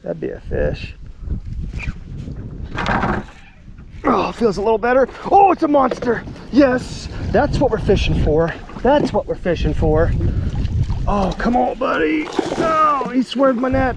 That'd be a fish. Oh, feels a little better. Oh, it's a monster. Yes, that's what we're fishing for. That's what we're fishing for. Oh, come on, buddy. Oh, he swerved my net.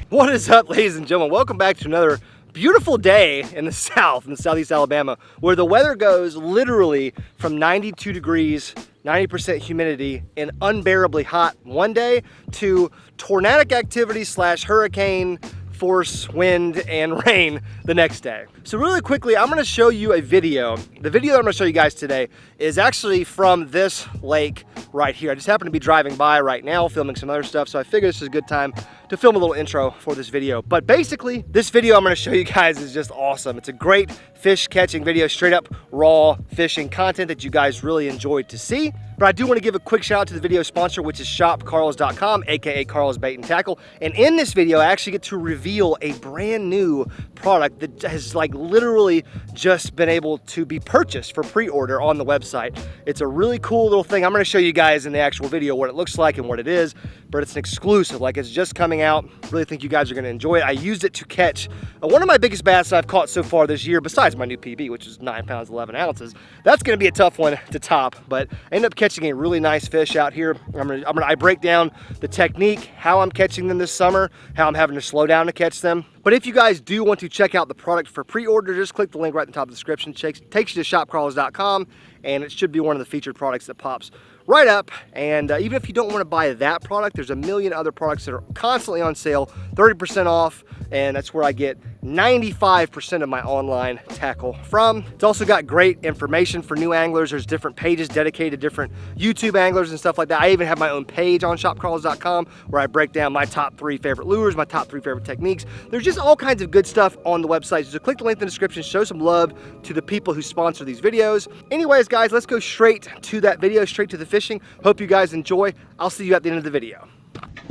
What is up, ladies and gentlemen? Welcome back to another beautiful day in the south, in southeast Alabama, where the weather goes literally from 92 degrees, 90% humidity, and unbearably hot one day to tornadic activity / hurricane force, wind, and rain the next day. So really quickly, I'm gonna show you a video. The video that I'm gonna show you guys today is actually from this lake right here. I just happen to be driving by right now, filming some other stuff, so I figured this is a good time to film a little intro for this video. But basically, this video I'm gonna show you guys is just awesome. It's a great fish catching video, straight up raw fishing content that you guys really enjoyed to see. But I do want to give a quick shout out to the video sponsor, which is shopkarls.com, aka Karl's Bait and Tackle. And in this video, I actually get to reveal a brand new product that has like literally just been able to be purchased for pre-order on the website. It's a really cool little thing. I'm going to show you guys in the actual video what it looks like and what it is, but it's an exclusive, like it's just coming out. Really think you guys are going to enjoy it. I used it to catch one of my biggest bass I've caught so far this year, besides my new PB, which is 9 pounds, 11 ounces. That's going to be a tough one to top, but I ended up catching a really nice fish out here. I break down the technique, how I'm catching them this summer, how I'm having to slow down to catch them. But if you guys do want to check out the product for pre-order, just click the link right at the top of the description. Takes you to shopkarls.com, and it should be one of the featured products that pops right up. And even if you don't want to buy that product, there's a million other products that are constantly on sale, 30% off, and that's where I get 95% of my online tackle from. It's also got great information for new anglers. There's different pages dedicated to different YouTube anglers and stuff like that. I even have my own page on shopkarls.com where I break down my top 3 favorite lures, my top 3 favorite techniques. There's just all kinds of good stuff on the website. So click the link in the description, show some love to the people who sponsor these videos. Anyways, guys, let's go straight to that video, straight to the fishing. Hope you guys enjoy. I'll see you at the end of the video.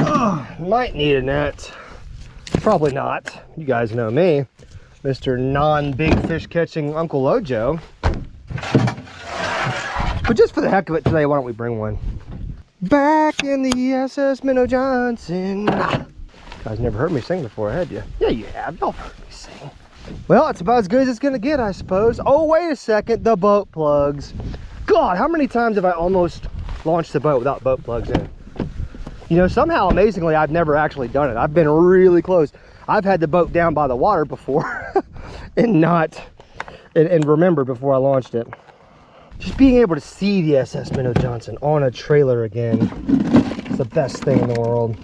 Oh, might need a net. Probably not. You guys know me, Mr. non-big fish catching Uncle LOJO. But just for the heck of it today, why don't we bring one? Back in the SS Minnow Johnson. You guys never heard me sing before, had you? Yeah, you have. Y'all heard me sing. Well, it's about as good as it's gonna get, I suppose. Oh, wait a second, the boat plugs. God, how many times have I almost launched the boat without boat plugs in? You know, somehow, amazingly, I've never actually done it. I've been really close. I've had the boat down by the water before and remember before I launched it. Just being able to see the SS Minnow Johnson on a trailer again is the best thing in the world.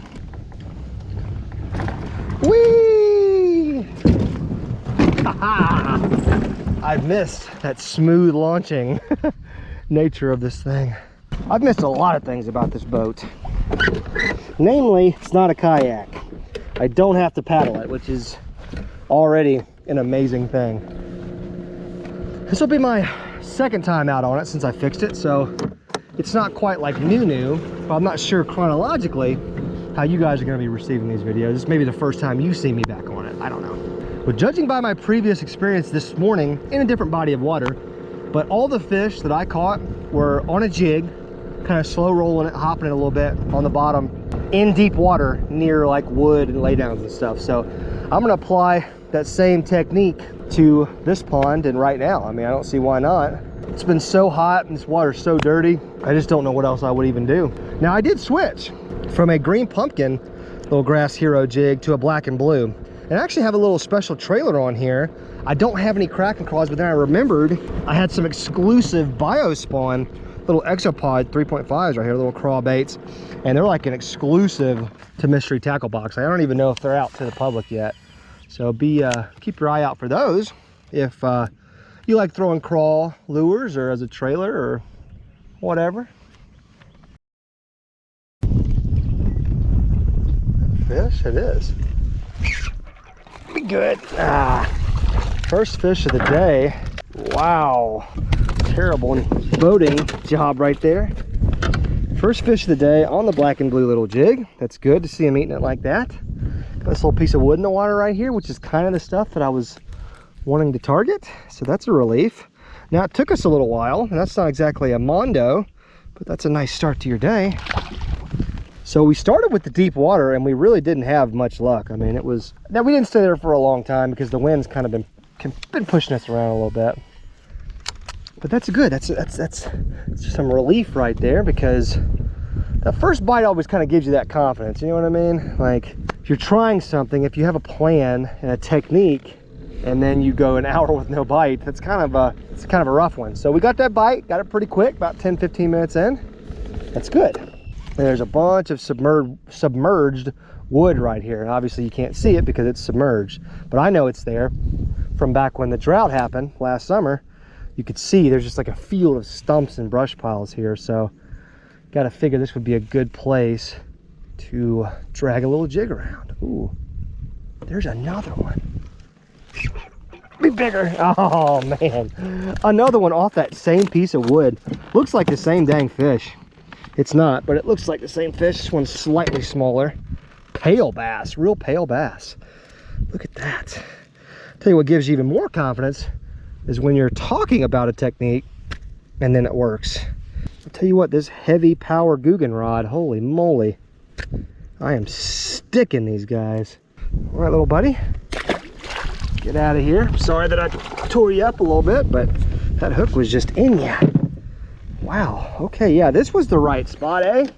Whee! I've missed that smooth launching nature of this thing. I've missed a lot of things about this boat. Namely, it's not a kayak. I don't have to paddle it, which is already an amazing thing. This will be my second time out on it since I fixed it, so it's not quite like new, but I'm not sure chronologically how you guys are going to be receiving these videos. This may be the first time you see me back on it. I don't know. But judging by my previous experience this morning in a different body of water, but all the fish that I caught were on a jig, kind of slow rolling it, hopping it a little bit on the bottom in deep water near like wood and laydowns and stuff. So I'm gonna apply that same technique to this pond, and right now, I mean, I don't see why not. It's been so hot and this water's so dirty, I just don't know what else I would even do. Now, I did switch from a green pumpkin little grass hero jig to a black and blue, and I actually have a little special trailer on here. I don't have any Kraken claws, but then I remembered I had some exclusive Biospawn little exopod 3.5s right here, little craw baits, and they're like an exclusive to Mystery Tackle Box. I don't even know if they're out to the public yet, so keep your eye out for those if you like throwing crawl lures or as a trailer or whatever. Fish it is. Be good. First fish of the day. Wow, terrible boating job right there. First fish of the day on the black and blue little jig. That's good to see him eating it like that. Got this little piece of wood in the water right here, which is kind of the stuff that I was wanting to target, so that's a relief. Now, it took us a little while, and that's not exactly a mondo, but that's a nice start to your day. So we started with the deep water and we really didn't have much luck. I mean, we didn't stay there for a long time because the wind's kind of been pushing us around a little bit. But that's good. That's some relief right there, because the first bite always kind of gives you that confidence. You know what I mean? Like, if you're trying something, if you have a plan and a technique, and then you go an hour with no bite, it's kind of a rough one. So we got that bite, got it pretty quick, about 10-15 minutes in. That's good. And there's a bunch of submerged wood right here. And obviously you can't see it because it's submerged, but I know it's there from back when the drought happened last summer. You could see there's just like a field of stumps and brush piles here. So got to figure this would be a good place to drag a little jig around. Ooh, there's another one. Be bigger. Oh man, another one off that same piece of wood. Looks like the same dang fish. It's not, but it looks like the same fish. This one's slightly smaller. Pale bass, real pale bass. Look at that. Tell you what gives you even more confidence is when you're talking about a technique and then it works. I'll tell you what, this heavy power Guggen rod, holy moly, I am sticking these guys. All right, little buddy, get out of here. Sorry that I tore you up a little bit, but that hook was just in ya. Wow, okay, yeah, this was the right spot, eh?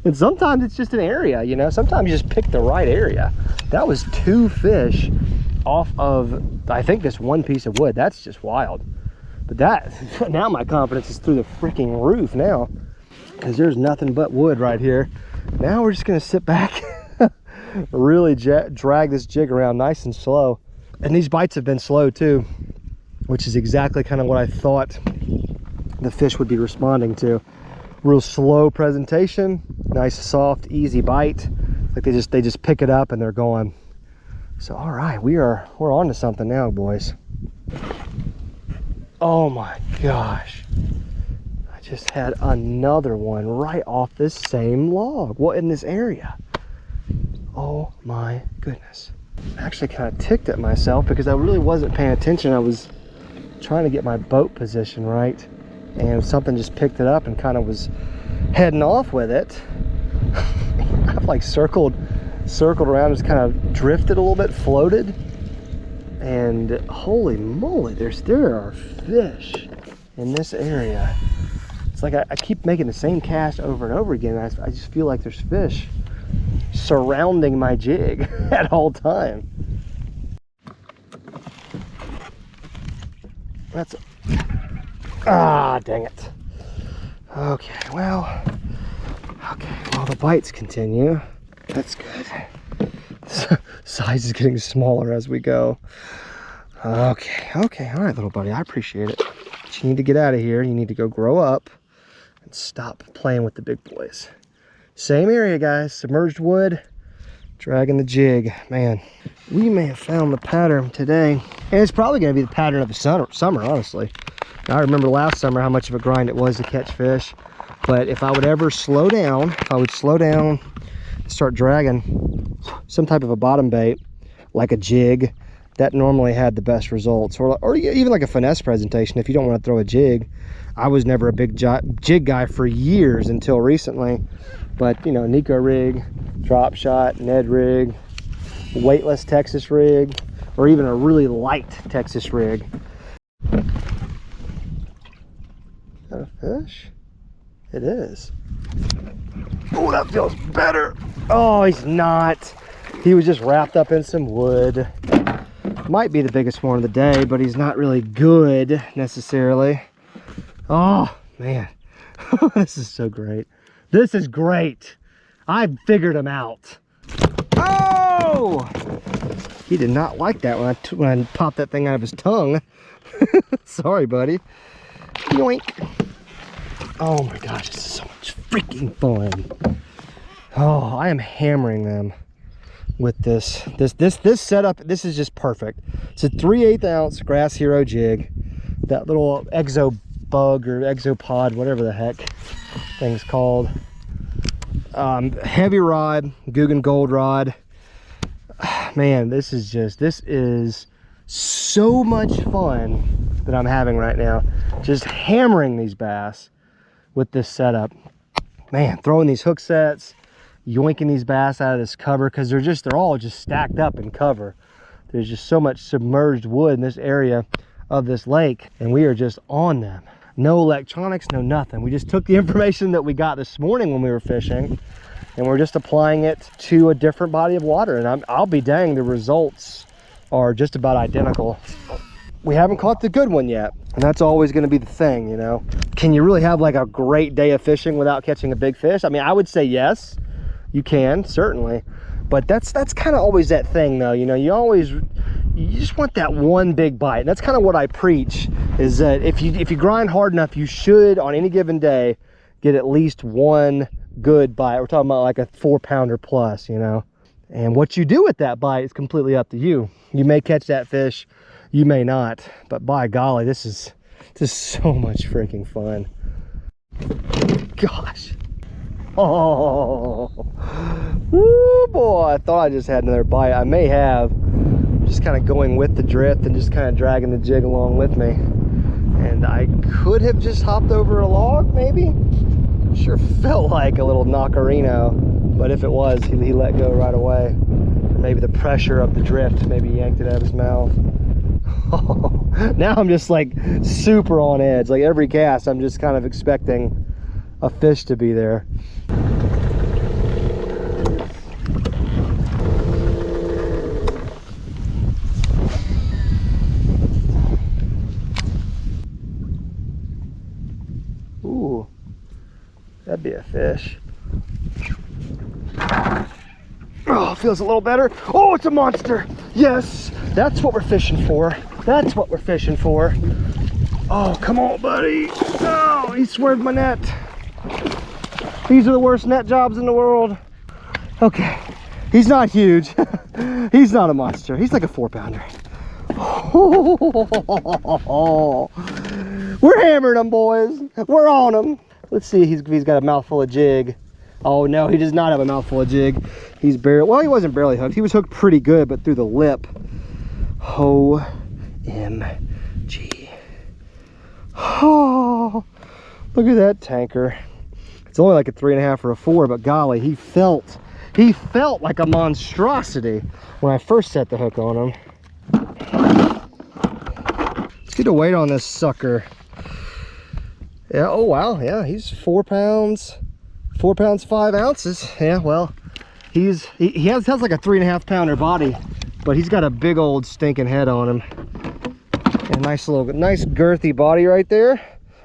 And sometimes it's just an area, you know, sometimes you just pick the right area. That was 2 fish off of, I think, this one piece of wood. That's just wild. But that, now my confidence is through the freaking roof now, because there's nothing but wood right here. Now we're just gonna sit back, really drag this jig around nice and slow. And these bites have been slow too, which is exactly kind of what I thought the fish would be responding to. Real slow presentation, nice, soft, easy bite. Like they just pick it up and they're going. So all right, we're on to something now, boys. Oh my gosh, I just had another one right off this same log. Well, in this area. Oh my goodness. I actually kind of ticked at myself because I really wasn't paying attention. I was trying to get my boat position right, and something just picked it up and kind of was heading off with it. I've like circled around, just kind of drifted a little bit, floated, and holy moly, there are fish in this area. It's like I keep making the same cast over and over again. I just feel like there's fish surrounding my jig at all time. That's dang it. Okay, well the bites continue. That's good. Size is getting smaller as we go. Okay, all right, little buddy, I appreciate it. But you need to get out of here. You need to go grow up and stop playing with the big boys. Same area, guys, submerged wood, dragging the jig. Man, we may have found the pattern today, and it's probably going to be the pattern of the summer, honestly. I remember last summer how much of a grind it was to catch fish, but if I would ever slow down, start dragging some type of a bottom bait, like a jig, that normally had the best results, or even like a finesse presentation if you don't want to throw a jig. I was never a big jig guy for years until recently, but you know, Nico rig, drop shot, Ned rig, weightless Texas rig, or even a really light Texas rig. Is that a fish? It is. Oh, that feels better. Oh, he's not. He was just wrapped up in some wood. Might be the biggest one of the day, but he's not really good necessarily. Oh man, this is so great. This is great. I figured him out. Oh, he did not like that when I popped that thing out of his tongue. Sorry, buddy. Yoink. Oh my gosh, this is so much freaking fun. Oh, I am hammering them with this setup. This is just perfect. It's a 3/8 ounce Grass Hero jig, that little exo bug or exopod, whatever the heck thing's called. Heavy rod, Guggen gold rod. Man, this is so much fun that I'm having right now, just hammering these bass with this setup. Man, throwing these hook sets, yoinking these bass out of this cover, because they're all just stacked up in cover. There's just so much submerged wood in this area of this lake, and we are just on them. No electronics, no nothing. We just took the information that we got this morning when we were fishing, and we're just applying it to a different body of water. And I'll be dang, the results are just about identical. We haven't caught the good one yet, and that's always going to be the thing, you know. Can you really have like a great day of fishing without catching a big fish? I mean, I would say yes, you can, certainly. But that's kind of always that thing, though, you know. You just want that one big bite. And that's kind of what I preach, is that if you grind hard enough, you should on any given day get at least one good bite. We're talking about like a 4-pounder plus, you know. And what you do with that bite is completely up to you. You may catch that fish, you may not, but by golly, this is so much freaking fun. Gosh. Oh, woo, boy, I thought I just had another bite. I may have. Just kind of going with the drift and just kind of dragging the jig along with me. And I could have just hopped over a log, maybe. Sure felt like a little knockerino, but if it was, he let go right away. Or maybe the pressure of the drift maybe yanked it out of his mouth. Now I'm just like super on edge. Like every cast, I'm just kind of expecting a fish to be there. Ooh, that'd be a fish. Oh, feels a little better. Oh, it's a monster. Yes, that's what we're fishing for. That's what we're fishing for. Oh, come on, buddy. Oh, he swerved my net. These are the worst net jobs in the world. Okay, he's not huge. He's not a monster. He's like a 4-pounder. Oh, we're hammering them, boys. We're on them. Let's see if he's got a mouthful of jig. Oh no, he does not have a mouthful of jig. He's barely, well, he wasn't barely hooked. He was hooked pretty good, but through the lip. OMG. Oh, look at that tanker. It's only like a 3.5 or a 4, but golly, he felt like a monstrosity when I first set the hook on him. Let's get a weight on this sucker. Yeah, oh wow, yeah, he's 4 pounds, 4 pounds 5 ounces. Yeah, well, he has like a 3.5-pounder body, but he's got a big old stinking head on him. And nice girthy body right there.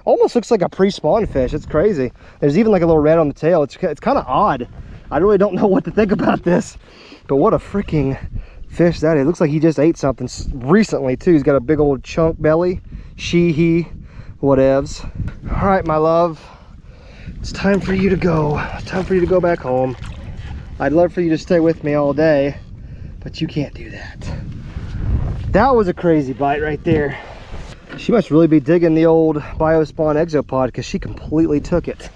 Almost looks like a pre-spawn fish. It's crazy. There's even like a little red on the tail. It's kind of odd. I really don't know what to think about this, but what a freaking fish that is. It looks like he just ate something recently too. He's got a big old chunk belly. He, whatevs. All right, my love, it's time for you to go. Time for you to go back home. I'd love for you to stay with me all day, but you can't do that. That was a crazy bite right there. She must really be digging the old Biospawn Exopod, because she completely took it.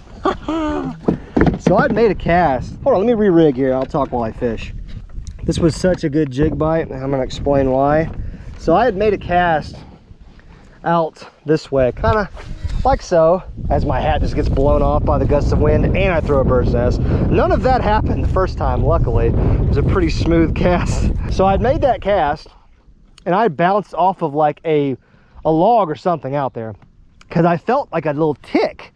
So I'd made a cast. Hold on, let me re-rig here. I'll talk while I fish. This was such a good jig bite, and I'm gonna explain why. So I had made a cast out this way, kind of like so, as my hat just gets blown off by the gusts of wind and I throw a bird's nest. None of that happened the first time, luckily. It was a pretty smooth cast. So I'd made that cast, and I bounced off of like a log or something out there, because I felt like a little tick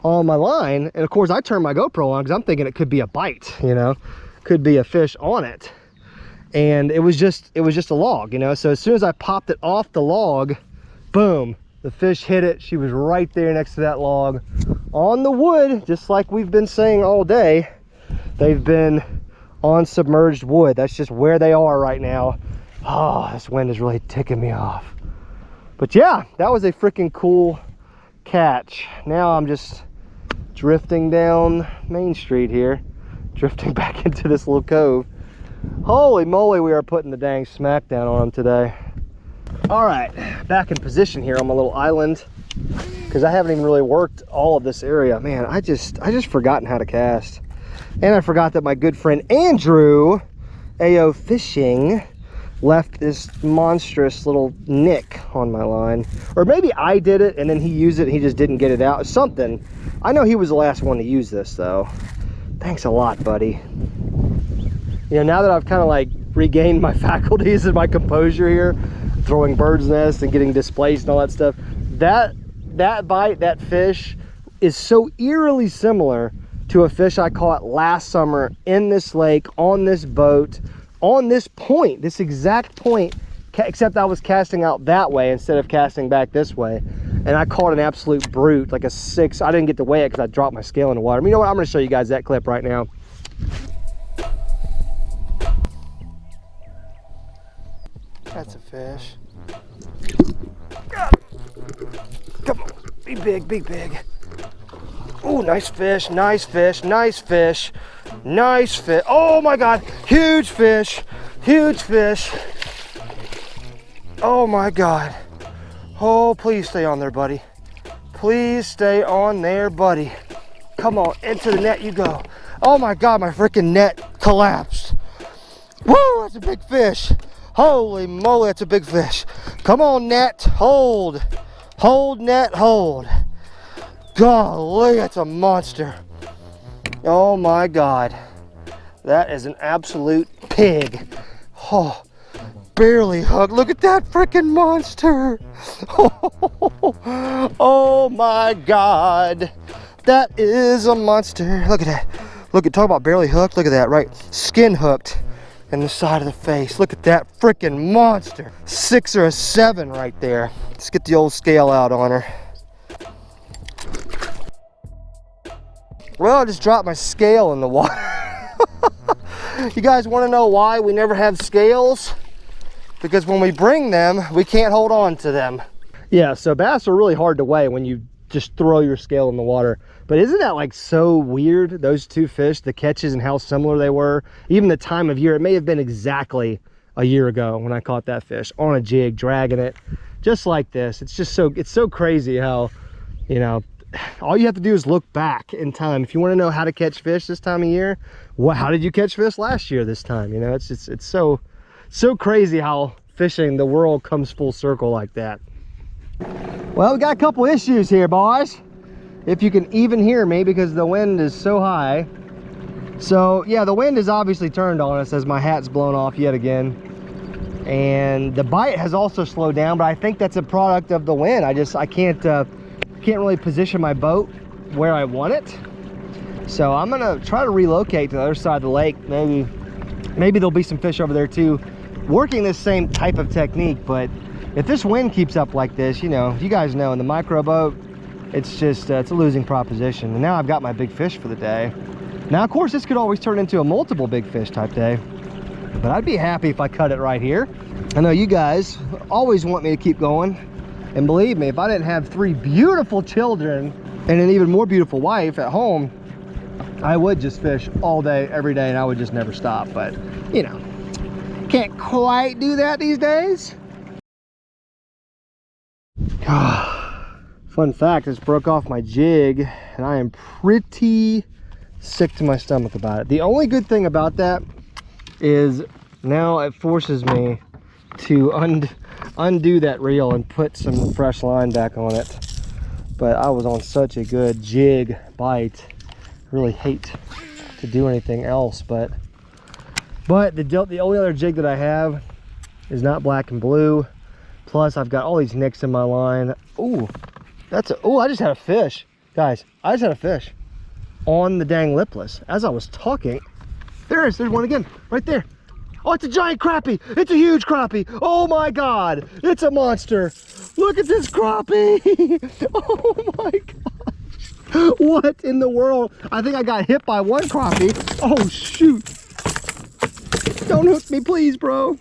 on my line. And of course I turned my GoPro on because I'm thinking it could be a bite, you know, could be a fish on it. And it was just a log, you know. So as soon as I popped it off the log, boom, the fish hit it. She was right there next to that log on the wood, just like we've been saying all day. They've been on submerged wood. That's just where they are right now. Oh, this wind is really ticking me off. But yeah, that was a freaking cool catch. Now I'm just drifting down Main Street here, drifting back into this little cove. Holy moly, we are putting the dang smack down on them today. All right, back in position here on my little island, because I haven't even really worked all of this area. Man, I just forgotten how to cast. And I forgot that my good friend Andrew, AO Fishing, left this monstrous little nick on my line. Or maybe I did it and then he used it and he just didn't get it out. Something. I know he was the last one to use this though. Thanks a lot, buddy. You know, now that I've kind of like regained my faculties and my composure here, throwing bird's nests and getting displaced and all that stuff, that bite, that fish is so eerily similar to a fish I caught last summer in this lake, on this boat, on this point, this exact point, except I was casting out that way instead of casting back this way. And I caught an absolute brute, like a 6. I didn't get to weigh it because I dropped my scale in the water. I mean, you know what? I'm going to show you guys that clip right now. That's a fish. Come on, be big, be big. Oh, nice fish, nice fish, nice fish, nice fish. Oh my God, huge fish, huge fish. Oh my God. Oh, please stay on there, buddy. Please stay on there, buddy. Come on, into the net you go. Oh my God, my freaking net collapsed. Woo, that's a big fish. Holy moly, that's a big fish. Come on, net, hold. Hold, net, hold. Golly, that's a monster. Oh my God. That is an absolute pig. Oh, barely hooked. Look at that freaking monster. Oh my God. That is a monster. Look at that. Look at, talk about barely hooked. Look at that, right? Skin hooked in the side of the face. Look at that freaking monster. 6 or a 7 right there. Let's get the old scale out on her. Well, I just dropped my scale in the water. You guys want to know why we never have scales? Because when we bring them, we can't hold on to them. Yeah, so bass are really hard to weigh when you just throw your scale in the water. But isn't that like so weird, those two fish, the catches and how similar they were? Even the time of year, it may have been exactly a year ago when I caught that fish on a jig, dragging it just like this. It's just so, it's so crazy how, you know, all you have to do is look back in time. If you want to know how to catch fish this time of year, how did you catch fish last year this time? You know, it's so crazy how fishing, the world comes full circle like that. Well, we got a couple issues here, boys. If you can even hear me, because the wind is so high. So yeah, the wind is obviously turned on us as my hat's blown off yet again. And the bite has also slowed down, but I think that's a product of the wind. I can't really position my boat where I want it. So I'm gonna try to relocate to the other side of the lake. Maybe there'll be some fish over there too, working this same type of technique. But if this wind keeps up like this, you know, you guys know in the micro boat, it's just it's a losing proposition. And now I've got my big fish for the day. Now of course this could always turn into a multiple big fish type day, but I'd be happy if I cut it right here. I know you guys always want me to keep going, and believe me, if I didn't have 3 beautiful children and an even more beautiful wife at home, I would just fish all day, every day, and I would just never stop. But, you know, can't quite do that these days. Fun fact, I just broke off my jig, and I am pretty sick to my stomach about it. The only good thing about that is now it forces me to undo that reel and put some fresh line back on it. But I was on such a good jig bite. Really hate to do anything else, but the only other jig that I have is not black and blue. Plus I've got all these nicks in my line. Ooh, I just had a fish, guys. I just had a fish on the dang lipless as I was talking. There's one again right there. Oh, it's a giant crappie. It's a huge crappie. Oh my God, it's a monster. Look at this crappie. Oh my gosh. What in the world? I think I got hit by one crappie. Oh shoot. Don't hook me, please, bro.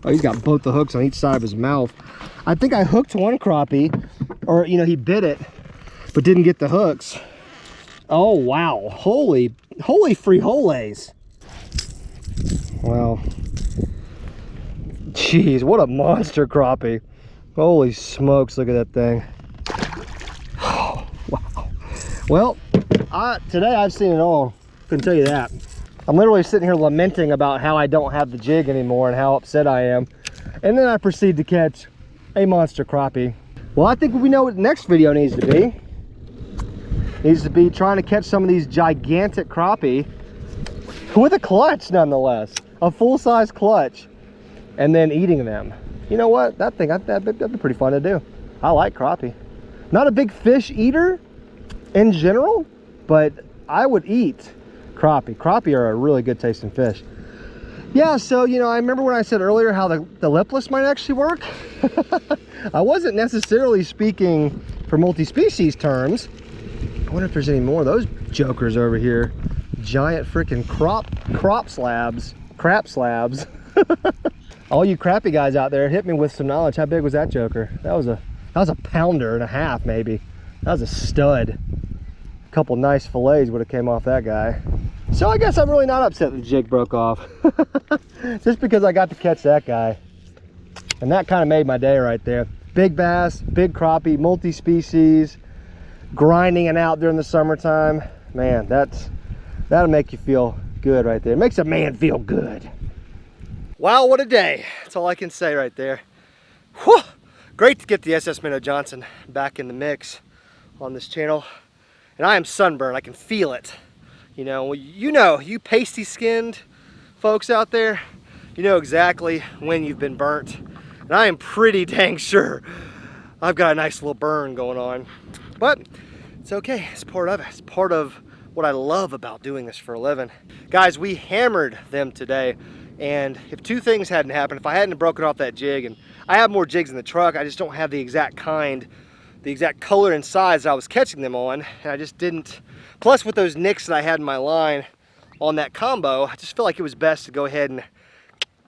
Oh, he's got both the hooks on each side of his mouth. I think I hooked one crappie, or you know, he bit it, but didn't get the hooks. Oh wow, holy frijoles. Well, jeez, what a monster crappie. Holy smokes, look at that thing. Oh, wow. Well, today I've seen it all, can tell you that. I'm literally sitting here lamenting about how I don't have the jig anymore and how upset I am. And then I proceed to catch a monster crappie. Well, I think we know what the next video needs to be. It needs to be trying to catch some of these gigantic crappie with a clutch nonetheless, a full-size clutch, and then eating them. You know what? That'd be pretty fun to do. I like crappie. Not a big fish eater in general, but I would eat crappie. Crappie are a really good tasting fish. Yeah, so, you know, I remember when I said earlier how the lipless might actually work. I wasn't necessarily speaking for multi-species terms. I wonder if there's any more of those jokers over here. Giant freaking crap slabs. All you crappie guys out there, hit me with some knowledge. How big was that joker? That was a pounder and a half, maybe. That was a stud. A couple nice fillets would have came off that guy. So I guess I'm really not upset that the jig broke off. Just because I got to catch that guy. And that kind of made my day right there. Big bass, big crappie, multi-species, grinding it out during the summertime. Man, that'll make you feel good right there. It makes a man feel good. Wow, what a day. That's all I can say right there. Whew. Great to get the SS Minnow Johnson back in the mix on this channel. And I am sunburned, I can feel it. You know, you pasty skinned folks out there, you know exactly when you've been burnt. And I am pretty dang sure I've got a nice little burn going on. But it's okay, it's part of it. It's part of what I love about doing this for a living. Guys, we hammered them today. And if two things hadn't happened, if I hadn't broken off that jig, and I have more jigs in the truck, I just don't have the exact kind, the exact color and size that I was catching them on, and I just didn't. Plus with those nicks that I had in my line on that combo, I just felt like it was best to go ahead and,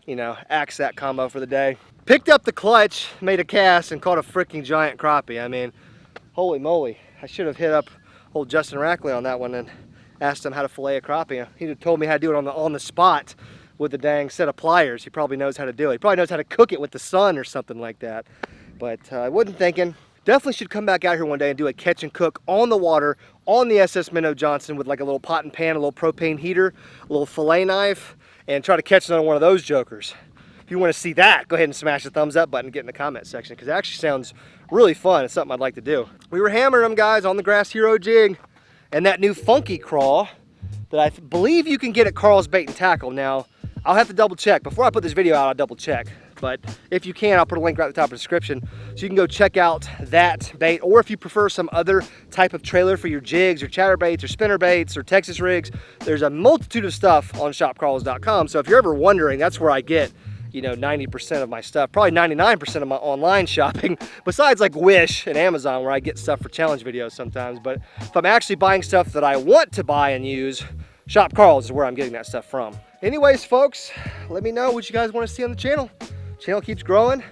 you know, axe that combo for the day. Picked up the clutch, made a cast, and caught a freaking giant crappie. I mean, holy moly. I should have hit up old Justin Rackley on that one and asked him how to fillet a crappie. He'd have told me how to do it on the spot with a dang set of pliers. He probably knows how to do it. He probably knows how to cook it with the sun or something like that. But I wasn't thinking. Definitely should come back out here one day and do a catch and cook on the water on the SS Minnow Johnson with like a little pot and pan, a little propane heater, a little fillet knife, and try to catch another one of those jokers. If you want to see that, go ahead and smash the thumbs up button and get in the comment section, because it actually sounds really fun. It's something I'd like to do. We were hammering them, guys, on the Grass Hero jig and that new funky crawl that I believe you can get at Karl's Bait and Tackle. Now, I'll have to double check. Before I put this video out, I'll double check. But if you can, I'll put a link right at the top of the description so you can go check out that bait. Or if you prefer some other type of trailer for your jigs or chatterbaits or spinner baits or Texas rigs, there's a multitude of stuff on shopkarls.com. So if you're ever wondering, that's where I get, you know, 90% of my stuff, probably 99% of my online shopping, besides like Wish and Amazon, where I get stuff for challenge videos sometimes. But if I'm actually buying stuff that I want to buy and use, Shop Karl's is where I'm getting that stuff from. Anyways, folks, let me know what you guys want to see on the channel. Channel keeps growing.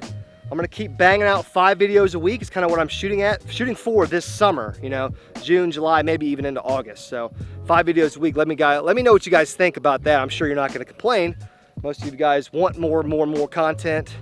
I'm gonna keep banging out 5 videos a week. It's kind of what I'm shooting for this summer, you know, June, July, maybe even into August. So 5 videos a week. Let me know what you guys think about that. I'm sure you're not gonna complain. Most of you guys want more content.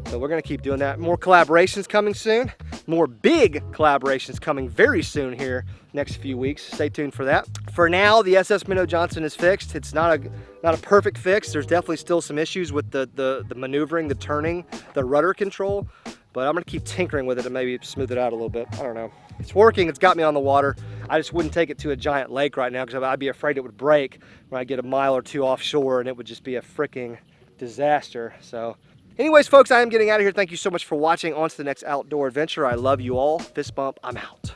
So we're gonna keep doing that. More collaborations coming soon. More big collaborations coming very soon here next few weeks. Stay tuned for that. For now, the SS Minnow Johnson is fixed. It's not a perfect fix. There's definitely still some issues with the maneuvering, the turning, the rudder control. But I'm gonna keep tinkering with it and maybe smooth it out a little bit. I don't know. It's working, it's got me on the water. I just wouldn't take it to a giant lake right now because I'd be afraid it would break when I get a mile or two offshore, and it would just be a freaking disaster. So anyways, folks, I am getting out of here. Thank you so much for watching. On to the next outdoor adventure. I love you all. Fist bump. I'm out.